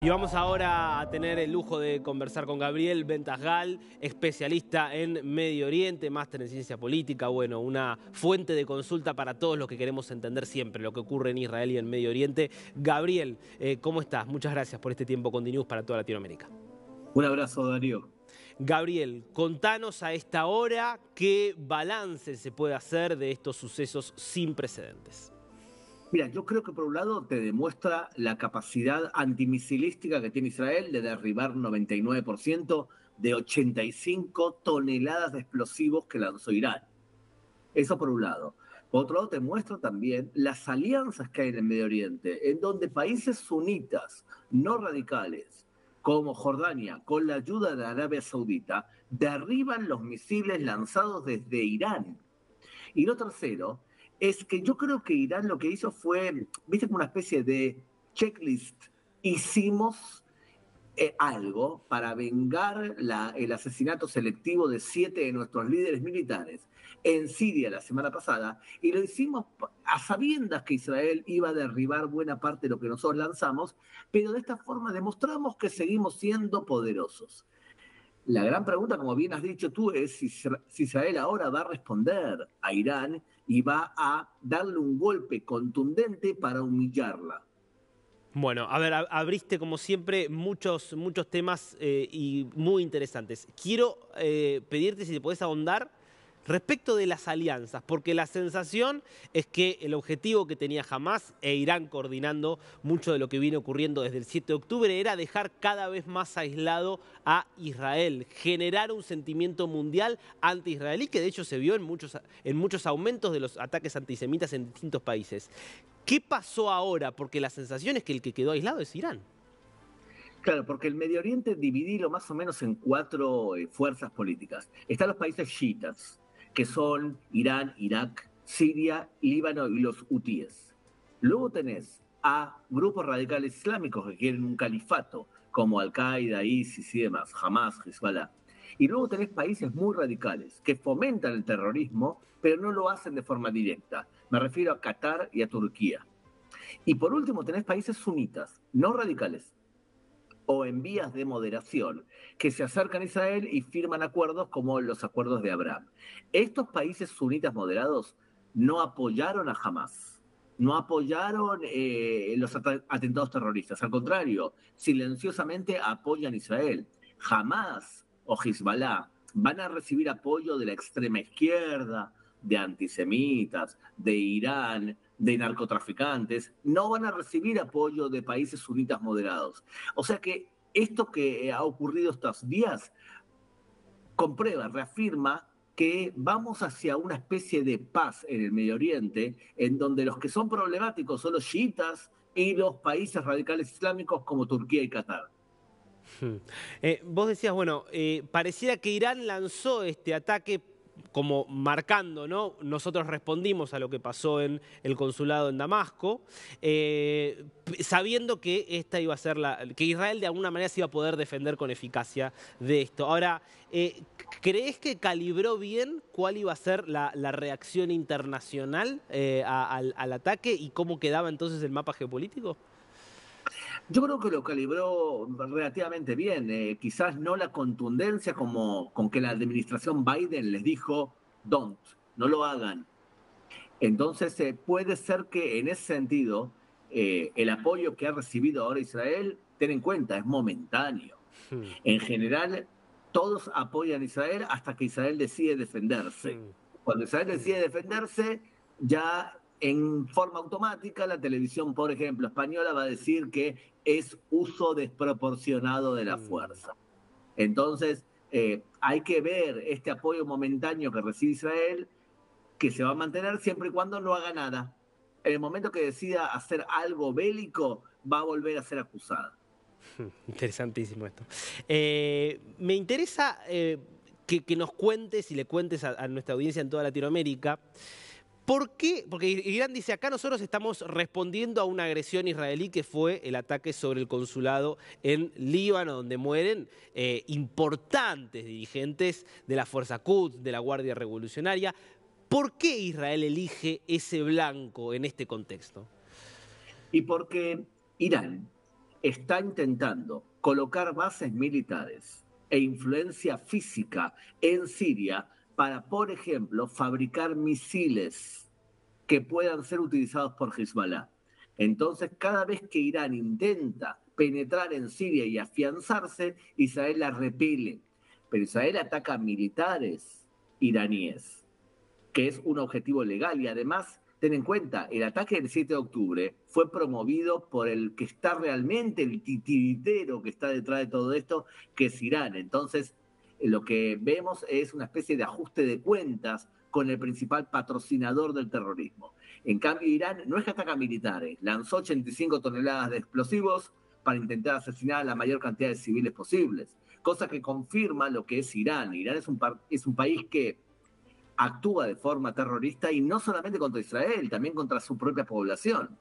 Y vamos ahora a tener el lujo de conversar con Gabriel Ventasgal, especialista en Medio Oriente, máster en ciencia política, bueno, una fuente de consulta para todos los que queremos entender siempre lo que ocurre en Israel y en Medio Oriente. Gabriel, ¿cómo estás? Muchas gracias por este tiempo con DiNews para toda Latinoamérica. Un abrazo, Darío. Gabriel, contanos a esta hora qué balance se puede hacer de estos sucesos sin precedentes. Mira, yo creo que por un lado te demuestra la capacidad antimisilística que tiene Israel de derribar 99% de 85 toneladas de explosivos que lanzó Irán. Eso por un lado. Por otro lado, te muestra también las alianzas que hay en el Medio Oriente, en donde países sunitas, no radicales, como Jordania, con la ayuda de Arabia Saudita, derriban los misiles lanzados desde Irán. Y lo tercero es que yo creo que Irán lo que hizo fue, viste, como una especie de checklist. Hicimos algo para vengar el asesinato selectivo de 7 de nuestros líderes militares en Siria la semana pasada, y lo hicimos a sabiendas que Israel iba a derribar buena parte de lo que nosotros lanzamos, pero de esta forma demostramos que seguimos siendo poderosos. La gran pregunta, como bien has dicho tú, es si Israel ahora va a responder a Irán y va a darle un golpe contundente para humillarla. Bueno, a ver, abriste como siempre muchos temas y muy interesantes. Quiero pedirte si te podés ahondar respecto de las alianzas, porque la sensación es que el objetivo que tenía Hamás e Irán coordinando mucho de lo que viene ocurriendo desde el 7 de octubre era dejar cada vez más aislado a Israel, generar un sentimiento mundial anti-israelí que de hecho se vio en muchos aumentos de los ataques antisemitas en distintos países. ¿Qué pasó ahora? Porque la sensación es que el que quedó aislado es Irán. Claro, porque el Medio Oriente dividido más o menos en 4 fuerzas políticas. Están los países chiitas, que son Irán, Irak, Siria, Líbano y los hutíes. Luego tenés a grupos radicales islámicos que quieren un califato, como Al-Qaeda, ISIS y demás, Hamas, Hezbollah. Y luego tenés países muy radicales que fomentan el terrorismo, pero no lo hacen de forma directa. Me refiero a Qatar y a Turquía. Y por último tenés países sunitas, no radicales, o en vías de moderación, que se acercan a Israel y firman acuerdos como los acuerdos de Abraham. Estos países sunitas moderados no apoyaron a Hamas, no apoyaron los atentados terroristas, al contrario, silenciosamente apoyan a Israel. Hamas o Hezbollah van a recibir apoyo de la extrema izquierda, de antisemitas, de Irán, de narcotraficantes, no van a recibir apoyo de países sunitas moderados. O sea que esto que ha ocurrido estos días comprueba, reafirma que vamos hacia una especie de paz en el Medio Oriente, en donde los que son problemáticos son los chiitas y los países radicales islámicos como Turquía y Qatar. Vos decías, bueno, pareciera que Irán lanzó este ataque como marcando, ¿no? Nosotros respondimos a lo que pasó en el consulado en Damasco, sabiendo que esta iba a ser que Israel de alguna manera se iba a poder defender con eficacia de esto. Ahora, ¿crees que calibró bien cuál iba a ser la reacción internacional al ataque y cómo quedaba entonces el mapa geopolítico? Yo creo que lo calibró relativamente bien, quizás no la contundencia como con que la administración Biden les dijo, don't, no lo hagan. Entonces puede ser que en ese sentido el apoyo que ha recibido ahora Israel, ten en cuenta, es momentáneo. Hmm, En general, todos apoyan a Israel hasta que Israel decide defenderse. hmm. Cuando Israel decide defenderse, ya en forma automática la televisión, por ejemplo, española va a decir que es uso desproporcionado de la Mm. fuerza. Entonces, hay que ver este apoyo momentáneo que recibe Israel, que se va a mantener siempre y cuando no haga nada. En el momento que decida hacer algo bélico, va a volver a ser acusada. Interesantísimo esto. Me interesa que nos cuentes y le cuentes a nuestra audiencia en toda Latinoamérica. ¿Por qué? Porque Irán dice, acá nosotros estamos respondiendo a una agresión israelí que fue el ataque sobre el consulado en Líbano, donde mueren importantes dirigentes de la Fuerza Quds, de la Guardia Revolucionaria. ¿Por qué Israel elige ese blanco en este contexto? Y porque Irán está intentando colocar bases militares e influencia física en Siria para, por ejemplo, fabricar misiles que puedan ser utilizados por Hezbollah. Entonces, cada vez que Irán intenta penetrar en Siria y afianzarse, Israel la repele. Pero Israel ataca a militares iraníes, que es un objetivo legal. Y además, ten en cuenta, el ataque del 7 de octubre fue promovido por el que está realmente, el titiritero que está detrás de todo esto, que es Irán. Entonces, lo que vemos es una especie de ajuste de cuentas con el principal patrocinador del terrorismo. En cambio, Irán no es que ataca militares, lanzó 85 toneladas de explosivos para intentar asesinar a la mayor cantidad de civiles posibles, cosa que confirma lo que es Irán. Irán es un país que actúa de forma terrorista y no solamente contra Israel, también contra su propia población.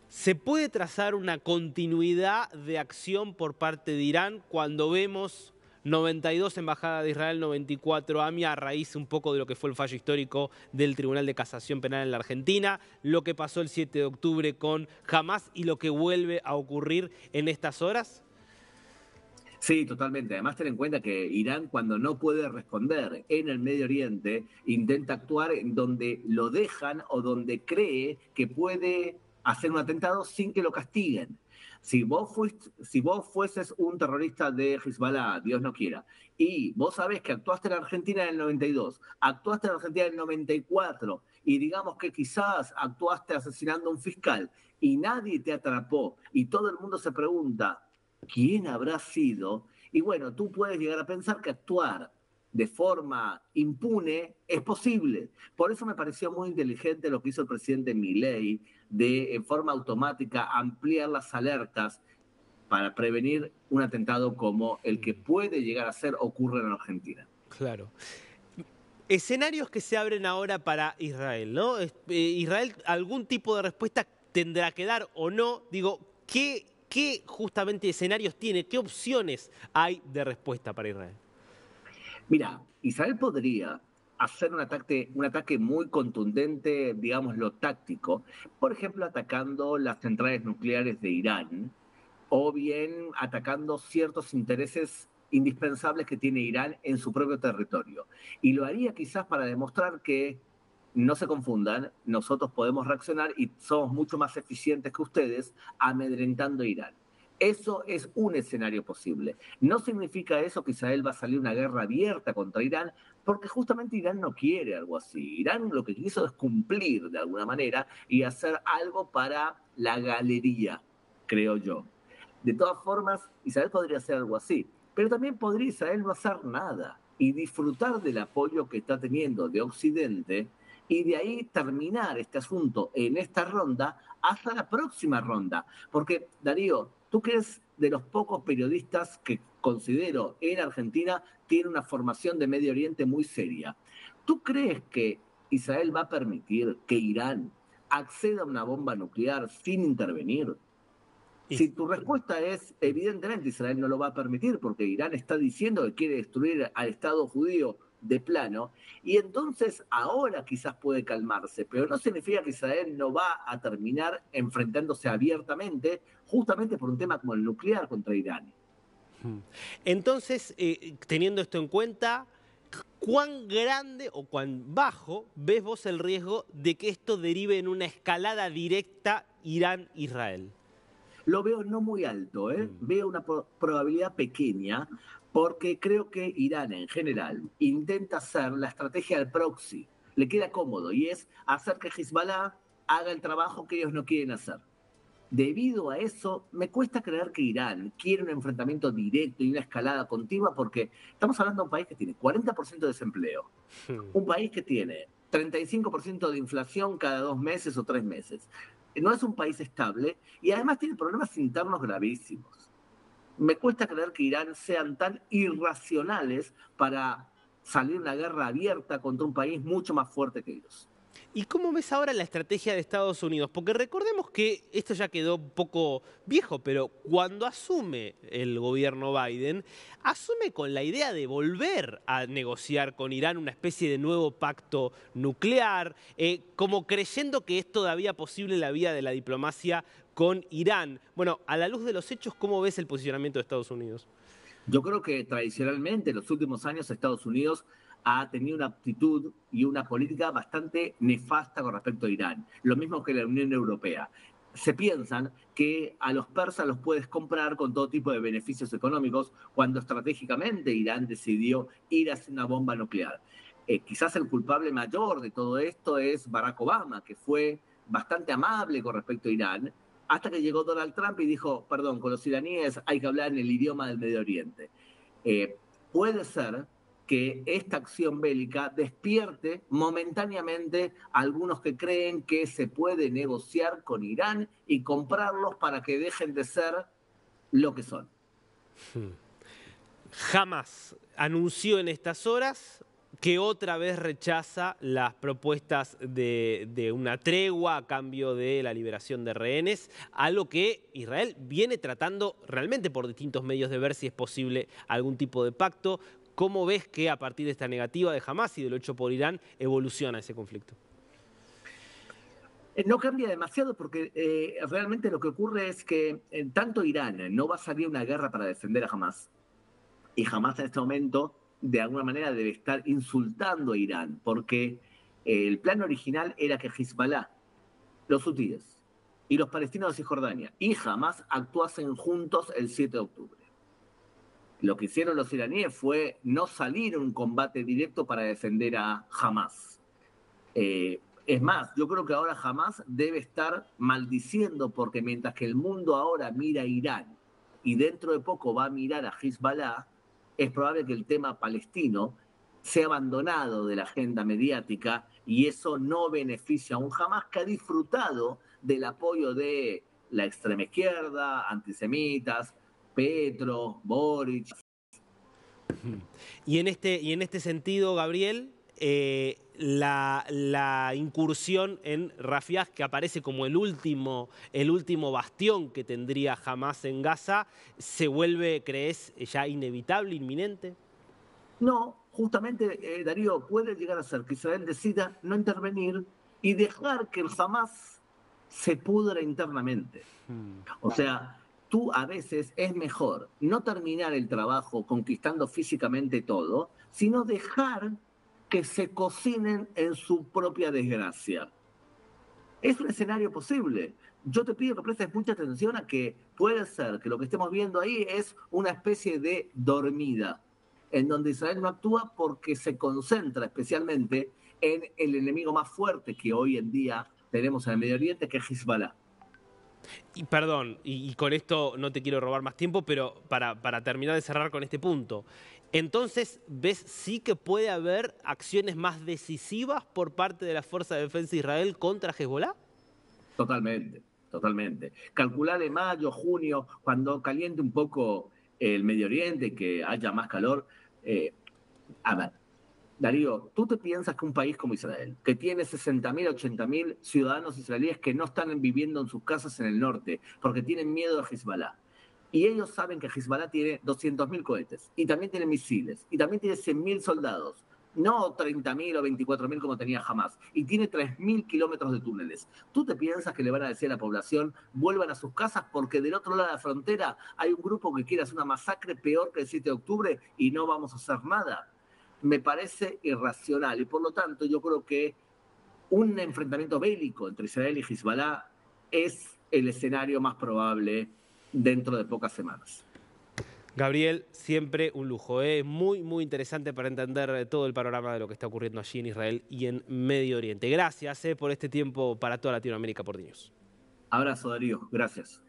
¿Se puede trazar una continuidad de acción por parte de Irán cuando vemos 92 Embajada de Israel, 94 AMIA, a raíz un poco de lo que fue el fallo histórico del Tribunal de Casación Penal en la Argentina, lo que pasó el 7 de octubre con Hamás y lo que vuelve a ocurrir en estas horas? Sí, totalmente. Además, ten en cuenta que Irán, cuando no puede responder en el Medio Oriente, intenta actuar en donde lo dejan o donde cree que puede hacer un atentado sin que lo castiguen. Si vos fueses un terrorista de Hezbollah, Dios no quiera, y vos sabés que actuaste en Argentina en el 92, actuaste en Argentina en el 94, y digamos que quizás actuaste asesinando a un fiscal, y nadie te atrapó, y todo el mundo se pregunta, ¿quién habrá sido? Y bueno, tú puedes llegar a pensar que actuar de forma impune es posible. Por eso me pareció muy inteligente lo que hizo el presidente Milei de, en forma automática, ampliar las alertas para prevenir un atentado como el que puede llegar a ser ocurre en Argentina. Claro. Escenarios que se abren ahora para Israel, ¿no? Israel, algún tipo de respuesta tendrá que dar o no. Digo, ¿qué justamente escenarios tiene? ¿Qué opciones hay de respuesta para Israel? Mira, Israel podría hacer un ataque muy contundente, digámoslo táctico, por ejemplo, atacando las centrales nucleares de Irán, o bien atacando ciertos intereses indispensables que tiene Irán en su propio territorio. Y lo haría quizás para demostrar que, no se confundan, nosotros podemos reaccionar y somos mucho más eficientes que ustedes amedrentando a Irán. Eso es un escenario posible. No significa eso que Israel va a salir una guerra abierta contra Irán, porque justamente Irán no quiere algo así. Irán lo que quiso es cumplir de alguna manera y hacer algo para la galería, creo yo. De todas formas, Israel podría hacer algo así, pero también podría Israel no hacer nada y disfrutar del apoyo que está teniendo de Occidente y de ahí terminar este asunto en esta ronda hasta la próxima ronda. Porque, Darío, tú que eres de los pocos periodistas que considero en Argentina tiene una formación de Medio Oriente muy seria. ¿Tú crees que Israel va a permitir que Irán acceda a una bomba nuclear sin intervenir? Si tu respuesta es, evidentemente Israel no lo va a permitir porque Irán está diciendo que quiere destruir al Estado judío de plano, y entonces ahora quizás puede calmarse, pero no significa que Israel no va a terminar enfrentándose abiertamente, justamente por un tema como el nuclear contra Irán. Entonces, teniendo esto en cuenta, ¿cuán grande o cuán bajo ves vos el riesgo de que esto derive en una escalada directa Irán-Israel? Lo veo no muy alto, veo una probabilidad pequeña, porque creo que Irán en general intenta hacer la estrategia del proxy, le queda cómodo, y es hacer que Hezbollah haga el trabajo que ellos no quieren hacer. Debido a eso, me cuesta creer que Irán quiere un enfrentamiento directo y una escalada continua, porque estamos hablando de un país que tiene 40% de desempleo, un país que tiene 35% de inflación cada 2 meses o 3 meses. No es un país estable y además tiene problemas internos gravísimos. Me cuesta creer que Irán sean tan irracionales para salir una guerra abierta contra un país mucho más fuerte que ellos. ¿Y cómo ves ahora la estrategia de Estados Unidos? Porque recordemos que esto ya quedó un poco viejo, pero cuando asume el gobierno Biden, asume con la idea de volver a negociar con Irán una especie de nuevo pacto nuclear, como creyendo que es todavía posible la vía de la diplomacia con Irán. Bueno, a la luz de los hechos, ¿cómo ves el posicionamiento de Estados Unidos? Yo creo que tradicionalmente en los últimos años Estados Unidos ha tenido una actitud y una política bastante nefasta con respecto a Irán, lo mismo que la Unión Europea. Se piensan que a los persas los puedes comprar con todo tipo de beneficios económicos cuando estratégicamente Irán decidió ir hacia una bomba nuclear. Quizás el culpable mayor de todo esto es Barack Obama, que fue bastante amable con respecto a Irán, hasta que llegó Donald Trump y dijo, perdón, con los iraníes hay que hablar en el idioma del Medio Oriente. Puede ser que esta acción bélica despierte momentáneamente a algunos que creen que se puede negociar con Irán y comprarlos para que dejen de ser lo que son. Hamás anunció en estas horas que otra vez rechaza las propuestas de una tregua a cambio de la liberación de rehenes, algo que Israel viene tratando realmente por distintos medios de ver si es posible algún tipo de pacto. ¿Cómo ves que a partir de esta negativa de Hamás y de lo hecho por Irán evoluciona ese conflicto? No cambia demasiado porque realmente lo que ocurre es que tanto Irán no va a salir a una guerra para defender a Hamás, y Hamás en este momento de alguna manera debe estar insultando a Irán, porque el plan original era que Hezbollah, los hutíes y los palestinos de Cisjordania y Hamás actuasen juntos el 7 de octubre. Lo que hicieron los iraníes fue no salir a un combate directo para defender a Hamás. Es más, yo creo que ahora Hamás debe estar maldiciendo porque mientras que el mundo ahora mira a Irán y dentro de poco va a mirar a Hezbollah, es probable que el tema palestino sea abandonado de la agenda mediática y eso no beneficia a un Hamás que ha disfrutado del apoyo de la extrema izquierda, antisemitas, Petro, Boric. Y en este sentido, Gabriel, la incursión en Rafiah, que aparece como el último bastión que tendría Hamás en Gaza, ¿se vuelve, crees, ya inevitable, inminente? No, justamente, Darío, puede llegar a ser que Israel decida no intervenir y dejar que el Hamás se pudra internamente. O sea, tú a veces es mejor no terminar el trabajo conquistando físicamente todo, sino dejar que se cocinen en su propia desgracia. Es un escenario posible. Yo te pido que prestes mucha atención a que puede ser que lo que estemos viendo ahí es una especie de dormida, en donde Israel no actúa porque se concentra especialmente en el enemigo más fuerte que hoy en día tenemos en el Medio Oriente, que es Hezbollah. Y perdón, y con esto no te quiero robar más tiempo, pero para terminar de cerrar con este punto. Entonces, ¿ves sí que puede haber acciones más decisivas por parte de la Fuerza de Defensa de Israel contra Hezbollah? Totalmente, totalmente. Calcular de mayo, junio, cuando caliente un poco el Medio Oriente, que haya más calor. A ver, Darío, ¿tú te piensas que un país como Israel, que tiene 60.000, 80.000 ciudadanos israelíes que no están viviendo en sus casas en el norte porque tienen miedo a Hezbollah, y ellos saben que Hezbollah tiene 200.000 cohetes, y también tiene misiles, y también tiene 100.000 soldados, no 30.000 o 24.000 como tenía Hamás, y tiene 3.000 kilómetros de túneles? ¿Tú te piensas que le van a decir a la población, vuelvan a sus casas porque del otro lado de la frontera hay un grupo que quiere hacer una masacre peor que el 7 de octubre y no vamos a hacer nada? Me parece irracional y por lo tanto yo creo que un enfrentamiento bélico entre Israel y Hezbollah es el escenario más probable dentro de pocas semanas. Gabriel, siempre un lujo, ¿eh? Muy, muy interesante para entender todo el panorama de lo que está ocurriendo allí en Israel y en Medio Oriente. Gracias por este tiempo para toda Latinoamérica por DNews. Abrazo, Darío. Gracias.